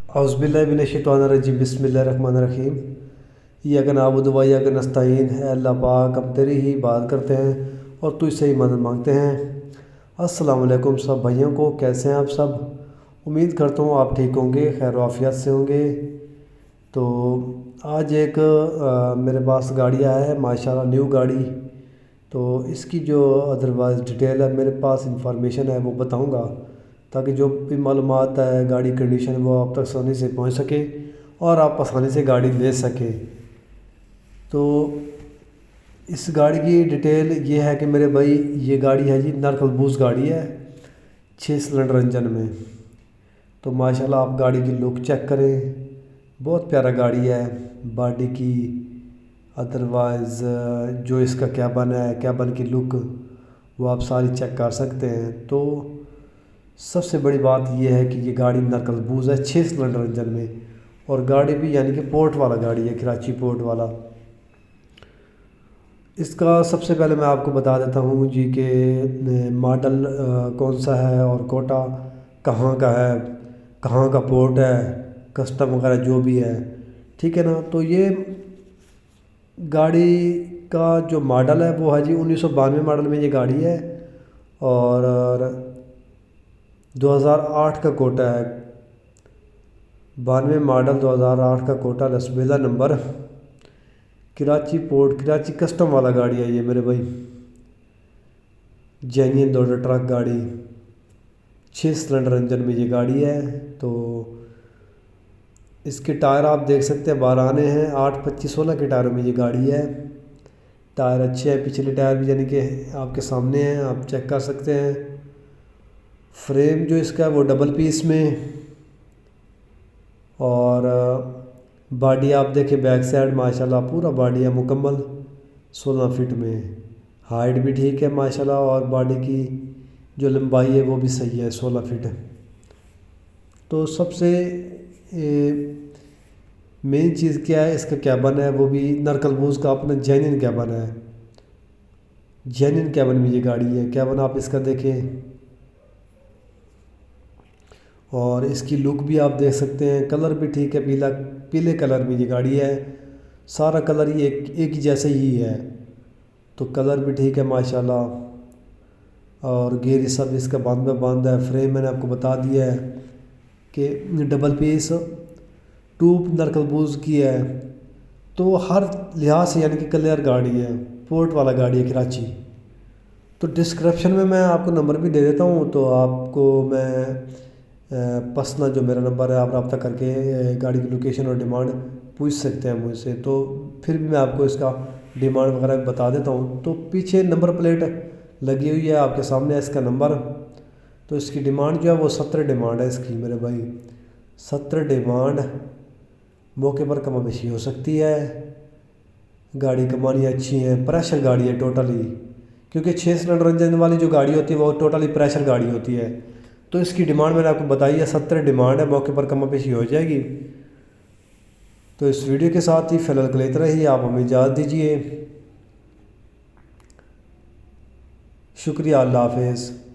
औज़ुबिल्लाहिमिनश्शैतानिर्रजीम बिस्मिल्लाहिर्रहमानिर्रहीम। इय्याका नअबुदु व इय्याका नस्तईन। है अल्लाह पाक, हम तेरी ही इबादत करते हैं और तुझसे ही मदद मांगते हैं। अस्सलाम वालेकुम सब भाइयों को, कैसे हैं आप सब? उम्मीद करता हूँ आप ठीक होंगे, खैर आफियत से होंगे। तो आज एक मेरे पास गाड़ी आया है माशाल्लाह, न्यू गाड़ी। तो इसकी जो अदरवाइज़ डिटेल है, मेरे पास इंफॉर्मेशन है, वो बताऊंगा ताकि जो भी मालूमात है गाड़ी कंडीशन वो आप तक आसानी से पहुंच सके और आप आसानी से गाड़ी ले सकें। तो इस गाड़ी की डिटेल ये है कि मेरे भाई, ये गाड़ी है जी नरकलबूस गाड़ी है 6 सिलेंडर इंजन में। तो माशाल्लाह आप गाड़ी की लुक चेक करें, बहुत प्यारा गाड़ी है। बॉडी की अदरवाइज़ जो इसका कैबन है, कैबन की लुक वो आप सारी चेक कर सकते हैं। तो सबसे बड़ी बात यह है कि ये गाड़ी नरकलबूस है 6 सिलेंडर इंजन में, और गाड़ी भी यानी कि पोर्ट वाला गाड़ी है, कराची पोर्ट वाला। इसका सबसे पहले मैं आपको बता देता हूँ जी कि मॉडल कौन सा है और कोटा कहाँ का है, कहाँ का पोर्ट है, कस्टम वगैरह जो भी है, ठीक है ना। तो ये गाड़ी का जो मॉडल है वो है जी 1992 मॉडल में ये गाड़ी है, और 2008 का कोटा है। 92 मॉडल 2008 का कोटा, रसबेला number, Karachi port, Karachi custom वाला गाड़ी है ये मेरे भाई। जेन्युइन लोडर ट्रक गाड़ी, 6 सिलेंडर इंजन में ये गाड़ी है। तो इसके टायर आप देख सकते हैं 12 आने हैं, 8, 25, 16 के टायरों में ये गाड़ी है। टायर अच्छे हैं, पिछले टायर भी यानी कि आपके सामने हैं, आप चेक कर सकते हैं। फ्रेम जो इसका है वो डबल पीस में, और बॉडी आप देखें बैक साइड माशाल्लाह पूरा बॉडी है मुकम्मल 16 फीट में। हाइट भी ठीक है माशाल्लाह, और बॉडी की जो लंबाई है वो भी सही है 16 फीट। तो सबसे मेन चीज़ क्या है, इसका कैबन है वो भी नरकलबूस का अपना जेन्युइन कैबन है। जेन्युइन कैबन में ये गाड़ी है, कैबन आप इसका देखें, और इसकी लुक भी आप देख सकते हैं। कलर भी ठीक है, पीले कलर में ये गाड़ी है। सारा कलर ही एक ही जैसे ही है, तो कलर भी ठीक है माशाल्लाह। और गेयर सब इसका बंद है। फ्रेम मैंने आपको बता दिया है कि डबल पीस ट्यूब नरकलबूस की है। तो हर लिहाज से यानी कि क्लियर गाड़ी है, पोर्ट वाला गाड़ी है कराची। तो डिस्क्रिप्शन में मैं आपको नंबर भी दे देता हूँ, तो आपको मैं पर्सनल जो मेरा नंबर है आप रब्ता करके गाड़ी की लोकेशन और डिमांड पूछ सकते हैं मुझसे। तो फिर भी मैं आपको इसका डिमांड वगैरह बता देता हूँ। तो पीछे नंबर प्लेट लगी हुई है, आपके सामने है इसका नंबर। तो इसकी डिमांड जो है वो 17 डिमांड है इसकी मेरे भाई, 17 डिमांड। मौके पर कम बेशी हो सकती है। गाड़ी कमानी अच्छी है, प्रेशर गाड़ी है टोटली, क्योंकि 6 सिलेंडर इंजन वाली जो गाड़ी होती है वो टोटली प्रेशर गाड़ी होती है। तो इसकी डिमांड मैंने आपको बताई है, 17 डिमांड है, मौके पर कम बेशी हो जाएगी। तो इस वीडियो के साथ ही फ़िलहाल के लिए इतना ही, आप हमें इजाज़त दीजिए। शुक्रिया, अल्लाह हाफ़िज़।